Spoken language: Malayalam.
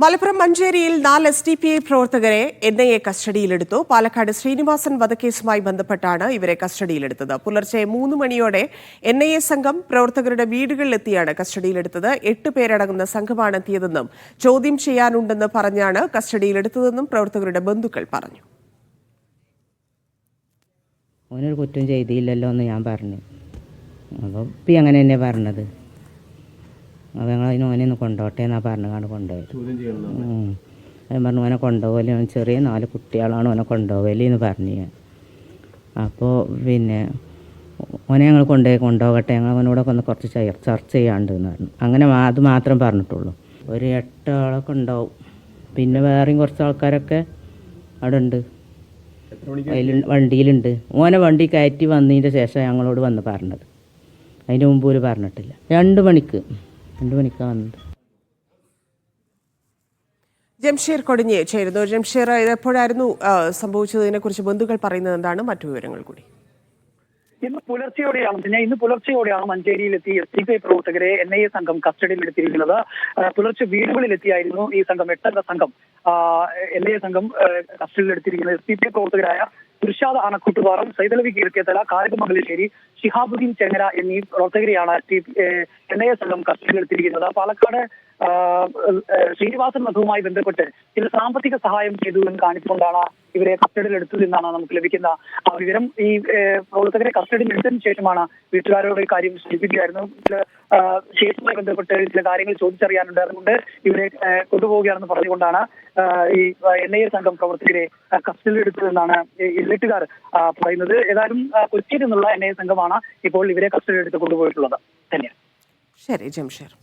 മലപ്പുറം മഞ്ചേരിയിൽ 4 SDPI പ്രവർത്തകരെ NIA കസ്റ്റഡിയിലെടുത്തു. പാലക്കാട് ശ്രീനിവാസൻ വധക്കേസുമായി ബന്ധപ്പെട്ടാണ് ഇവരെ കസ്റ്റഡിയിലെടുത്തത്. പുലർച്ചെ 3 മണിയോടെ NIA സംഘം പ്രവർത്തകരുടെ വീടുകളിലെത്തിയാണ് കസ്റ്റഡിയിലെടുത്തത്. 8 പേരടങ്ങുന്ന സംഘമാണ് എത്തിയതെന്നും ചോദ്യം ചെയ്യാനുണ്ടെന്ന് പറഞ്ഞാണ് കസ്റ്റഡിയിലെടുത്തതെന്നും പ്രവർത്തകരുടെ ബന്ധുക്കൾ പറഞ്ഞു. ഓനൊരു കുറ്റം ചെയ്തില്ലല്ലോ എന്ന് ഞാൻ പറഞ്ഞു. അപ്പോൾ ഇപ്പം അങ്ങനെ തന്നെ പറഞ്ഞത്. അപ്പോൾ ഞങ്ങൾ അതിന് ഓനെ ഒന്ന് കൊണ്ടോട്ടെ എന്നാണ് പറഞ്ഞാണ് കൊണ്ടുപോയത്. ഞാൻ പറഞ്ഞു ഓനെ കൊണ്ടുപോകല്, ചെറിയ 4 കുട്ടികളാണ് ഓനെ കൊണ്ടുപോകല് എന്ന് പറഞ്ഞു ഞാൻ. അപ്പോൾ പിന്നെ ഓനെ ഞങ്ങൾ കൊണ്ടുപോകട്ടെ, ഞങ്ങൾ അവനോടൊക്കെ ഒന്ന് കുറച്ച് ചർച്ച ചെയ്യാണ്ട് എന്ന് പറഞ്ഞു. അങ്ങനെ അത് മാത്രം പറഞ്ഞിട്ടുള്ളൂ. ഒരു 8 ആളൊക്കെ ഉണ്ടാവും. പിന്നെ വേറെയും കുറച്ച് ആൾക്കാരൊക്കെ അവിടെ ഉണ്ട്, വണ്ടിയിലുണ്ട്. ഓനെ വണ്ടി കയറ്റി വന്നതിൻ്റെ ശേഷം ഞങ്ങളോട് വന്ന് പറഞ്ഞത്. അതിൻ്റെ മുമ്പ് ഒരു പറഞ്ഞിട്ടില്ല. 2 മണിക്കാണ് വന്നത്. ജംഷീർ കൊടിഞ്ഞ് ചേരുന്നു. ജംഷീർ, ഇതെപ്പോഴായിരുന്നു സംഭവിച്ചതിനെ കുറിച്ച് ബന്ധുക്കൾ പറയുന്നത് എന്താണ്? മറ്റു വിവരങ്ങൾ കൂടി. ഇന്ന് പുലർച്ചെയോടെയാണ് മഞ്ചേരിയിലെത്തി SDPI പ്രവർത്തകരെ NIA സംഘം കസ്റ്റഡിയിലെടുത്തിരിക്കുന്നത്. പുലർച്ചെ വീടുകളിലെത്തിയായിരുന്നു ഈ സംഘം, 8 അംഗ സംഘം NIA സംഘം കസ്റ്റഡിയിലെടുത്തിരിക്കുന്നത്. SDPI പ്രവർത്തകരായ തുർഷാദ് ആനക്കൂട്ടുപാറം, സൈതലവി കീർക്കേത്തല, കാരകമംഗലശ്ശേരി, ഷിഹാബുദ്ദീൻ ചെങ്ങര എന്നീ പ്രവർത്തകരെയാണ് NIA സംഘം കസ്റ്റഡിയിലെടുത്തിരിക്കുന്നത്. പാലക്കാട് ശ്രീനിവാസൻ വധവുമായി ബന്ധപ്പെട്ട് ചില സാമ്പത്തിക സഹായം ചെയ്തു എന്ന് കാണിച്ചുകൊണ്ടാണ് ഇവരെ കസ്റ്റഡിയിലെടുത്തത് എന്നാണ് നമുക്ക് ലഭിക്കുന്ന വിവരം. ഈ പ്രവർത്തകരെ കസ്റ്റഡിയിലെടുത്തതിനു ശേഷമാണ് വീട്ടുകാരോട് ഈ കാര്യം സൂചിപ്പിക്കുകയായിരുന്നു. ചില കേസുമായി ബന്ധപ്പെട്ട് ചില കാര്യങ്ങൾ ചോദിച്ചറിയാനുണ്ട്, അതുകൊണ്ട് ഇവരെ കൊണ്ടുപോവുകയാണെന്ന് പറഞ്ഞുകൊണ്ടാണ് ഈ NIA സംഘം പ്രവർത്തകരെ കസ്റ്റഡിയിലെടുത്തതെന്നാണ് വീട്ടുകാർ പറയുന്നത്. ഏതായാലും കൊച്ചിയിൽ നിന്നുള്ള NIA സംഘമാണ് ഇപ്പോൾ ഇവരെ കസ്റ്റഡിയിലെടുത്ത് കൊണ്ടുപോയിട്ടുള്ളത്. തന്നെയാണ്. ശരി ജംഷീർ.